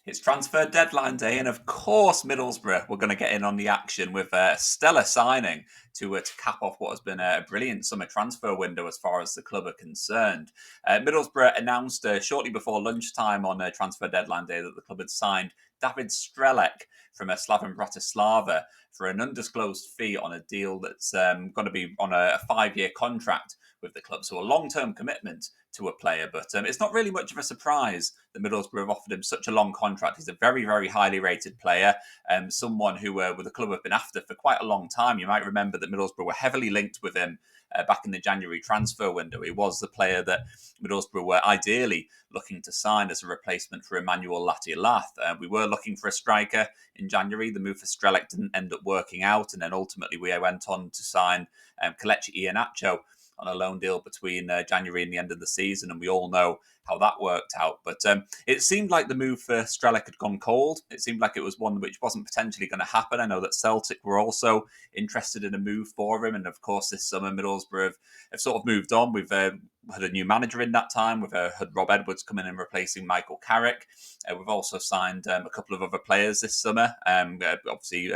It's transfer deadline day, and of course, Middlesbrough were going to get in on the action with a stellar signing to cap off what has been a brilliant summer transfer window as far as the club are concerned. Middlesbrough announced shortly before lunchtime on transfer deadline day that the club had signed David Strelec from Slovan Bratislava for an undisclosed fee on a deal that's going to be on a 5-year contract with the club. So a long-term commitment to a player, but it's not really much of a surprise that Middlesbrough have offered him such a long contract. He's a very, very highly rated player, someone who the club have been after for quite a long time. You might remember that Middlesbrough were heavily linked with him back in the January transfer window. He was the player that Middlesbrough were ideally looking to sign as a replacement for Emmanuel Latiolath. We were looking for a striker in January. The move for Strelec didn't end up working out, and then ultimately we went on to sign Kelechi Iheanacho on a loan deal between January and the end of the season, and we all know how that worked out. But it seemed like the move for Strelec had gone cold. It seemed like it was one which wasn't potentially going to happen. I know that Celtic were also interested in a move for him, and of course this summer Middlesbrough have sort of moved on. We've had a new manager in that time. We've had Rob Edwards come in and replacing Michael Carrick. We've also signed a couple of other players this summer. Obviously,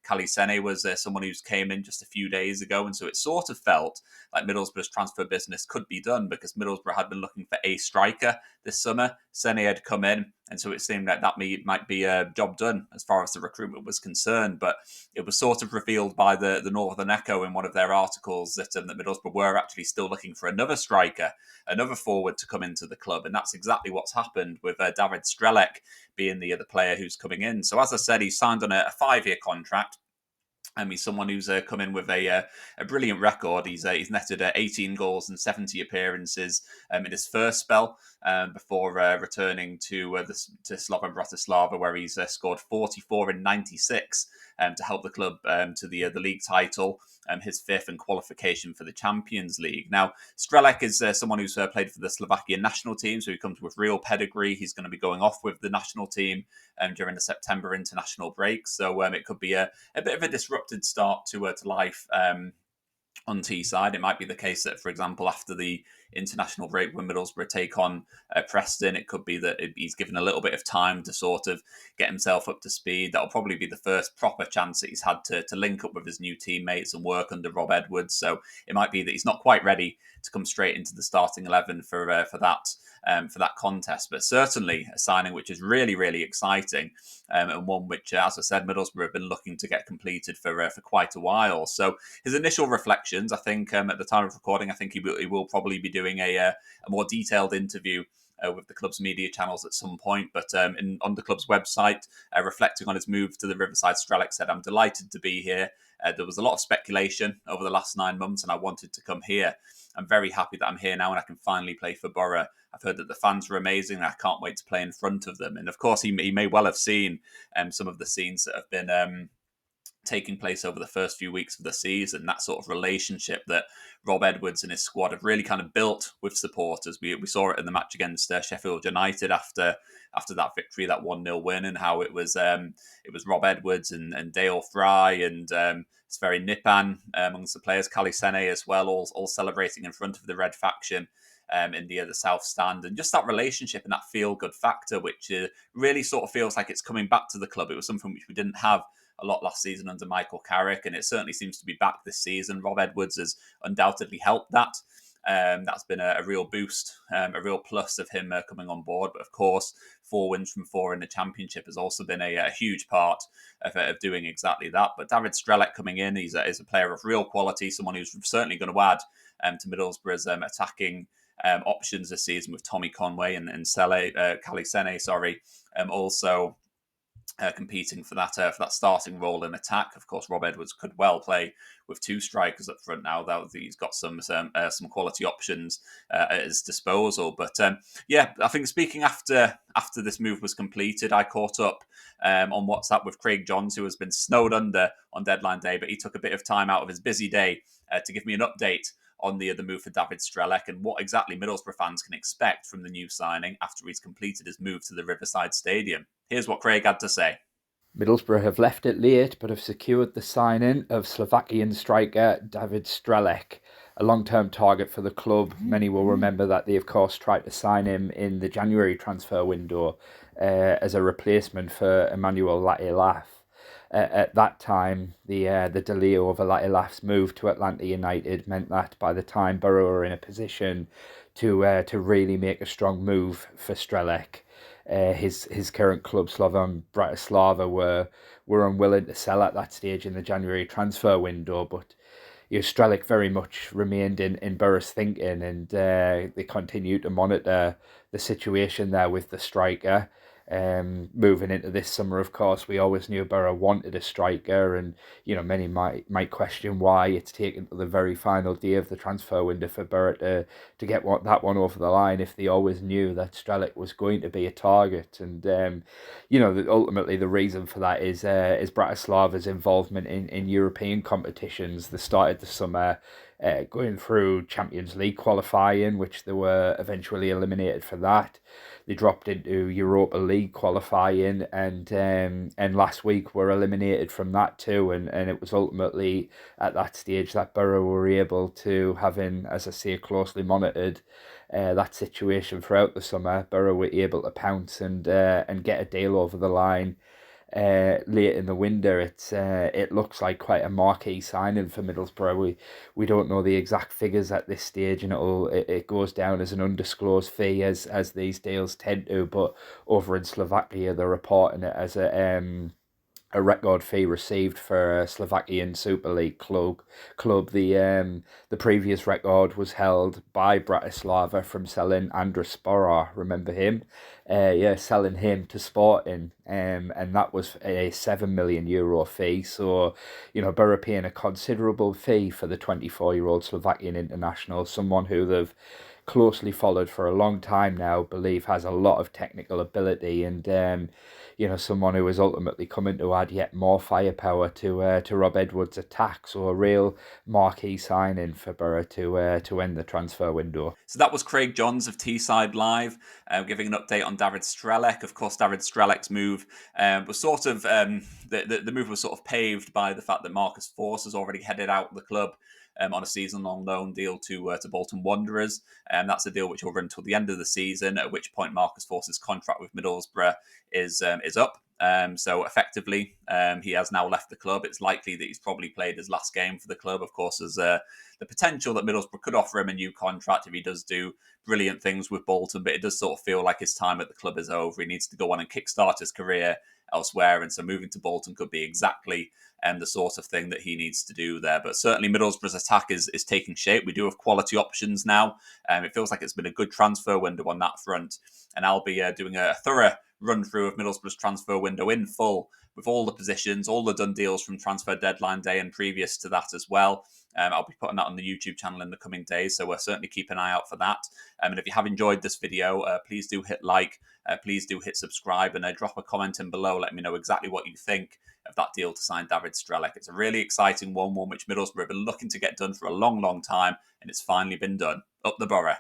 Kali Sene was someone who's came in just a few days ago, and so it sort of felt like Middlesbrough's transfer business could be done because Middlesbrough had been looking for a striker this summer. Sene had come in, and so it seemed like that might be a job done as far as the recruitment was concerned. But it was sort of revealed by the Northern Echo in one of their articles that Middlesbrough were actually still looking for another striker, another forward to come into the club, and that's exactly what's happened with David Strelec being the player who's coming in. So as I said, he signed on a 5-year contract. He's someone who's come in with a brilliant record. He's netted 18 goals and 70 appearances in his first spell before returning to Slovan Bratislava, where he's scored 44 in 96 to help the club to the league title, his fifth, and qualification for the Champions League. Now, Strelec is someone who's played for the Slovakian national team, so he comes with real pedigree. He's going to be going off with the national team during the September international break, so it could be a bit of a disrupted start to life on Teesside. It might be the case that, for example, after the international break, when Middlesbrough take on Preston, it could be that he's given a little bit of time to sort of get himself up to speed. That'll probably be the first proper chance that he's had to link up with his new teammates and work under Rob Edwards. So it might be that he's not quite ready to come straight into the starting 11 for that contest. But certainly a signing which is really, really exciting, and one which, as I said, Middlesbrough have been looking to get completed for quite a while. So his initial reflections, I think, at the time of recording, I think he will probably be doing a more detailed interview with the club's media channels at some point. But on the club's website, reflecting on his move to the Riverside, Strelec said, "I'm delighted to be here. There was a lot of speculation over the last 9 months, and I wanted to come here. I'm very happy that I'm here now and I can finally play for Boro. I've heard that the fans were amazing and I can't wait to play in front of them." And of course, he may well have seen some of the scenes that have been taking place over the first few weeks of the season, that sort of relationship that Rob Edwards and his squad have really kind of built with supporters. We saw it in the match against Sheffield United after that victory, that 1-0 win, and how it was Rob Edwards and Dale Fry and Sverre Nipan amongst the players, Kali Sene as well, all celebrating in front of the Red faction in the South Stand, and just that relationship and that feel-good factor, which really sort of feels like it's coming back to the club. It was something which we didn't have a lot last season under Michael Carrick, and it certainly seems to be back this season. Rob Edwards has undoubtedly helped that. That's been a real boost, a real plus of him coming on board. But of course, 4 wins from 4 in the Championship has also been a huge part of doing exactly that. But David Strelec coming in, he's a player of real quality, someone who's certainly going to add to Middlesbrough's attacking options this season with Tommy Conway and Kali Sene, also competing for that starting role in attack. Of course, Rob Edwards could well play with 2 strikers up front now that he's got some quality options at his disposal. But I think speaking after this move was completed, I caught up on WhatsApp with Craig Johns, who has been snowed under on deadline day, but he took a bit of time out of his busy day to give me an update on the move for David Strelec and what exactly Middlesbrough fans can expect from the new signing after he's completed his move to the Riverside Stadium. Here's what Craig had to say. Middlesbrough have left it late, but have secured the signing of Slovakian striker David Strelec, a long-term target for the club. Many will remember that they, of course, tried to sign him in the January transfer window as a replacement for Emmanuel Latilaf. At that time, the delay over Latilaf's move to Atlanta United meant that by the time Boro were in a position to really make a strong move for Strelec, his current club Slovan Bratislava were unwilling to sell at that stage in the January transfer window, but Strelec very much remained in Boro's thinking, and they continued to monitor the situation there with the striker. Moving into this summer, of course, we always knew Boro wanted a striker, and many might question why it's taken to the very final day of the transfer window for Boro to get that one over the line if they always knew that Strelec was going to be a target. And ultimately the reason for that is Bratislava's involvement in European competitions. They started the summer going through Champions League qualifying, which they were eventually eliminated for that. They dropped into Europa League qualifying, and last week were eliminated from that too. And it was ultimately at that stage that Boro were able to, having, as I say, closely monitored that situation throughout the summer, Boro were able to pounce and get a deal over the line late in the winter. It looks like quite a marquee signing for Middlesbrough. We don't know the exact figures at this stage, and it goes down as an undisclosed fee as these deals tend to. But over in Slovakia, they're reporting it as a record fee received for a Slovakian Super League club. The previous record was held by Bratislava from selling Andras Boro. Remember him? Selling him to Sporting, and that was a €7 million fee. So, Boro paying a considerable fee for the 24-year-old Slovakian international, someone who they've closely followed for a long time now, believe has a lot of technical ability, and someone who is ultimately coming to add yet more firepower to Rob Edwards' attack. So a real marquee signing for Boro to end the transfer window. So that was Craig Johns of Teesside Live, giving an update on David Strelec. Of course, David Strelec's move was sort of the move was sort of paved by the fact that Marcus Forss has already headed out of the club on a season-long loan deal to Bolton Wanderers. That's a deal which will run until the end of the season, at which point Marcus Forss's contract with Middlesbrough is up. So effectively, he has now left the club. It's likely that he's probably played his last game for the club. Of course, there's the potential that Middlesbrough could offer him a new contract if he does do brilliant things with Bolton, but it does sort of feel like his time at the club is over. He needs to go on and kickstart his career elsewhere, and so moving to Bolton could be exactly the sort of thing that he needs to do there. But certainly Middlesbrough's attack is taking shape. We do have quality options now. It feels like it's been a good transfer window on that front, and I'll be doing a thorough run through of Middlesbrough's transfer window in full, with all the positions, all the done deals from transfer deadline day and previous to that as well. I'll be putting that on the YouTube channel in the coming days, so certainly keep an eye out for that. And if you have enjoyed this video, please do hit like, please do hit subscribe, and drop a comment in below. Let me know exactly what you think of that deal to sign David Strelec. It's a really exciting one which Middlesbrough have been looking to get done for a long, long time, and it's finally been done. Up the Boro.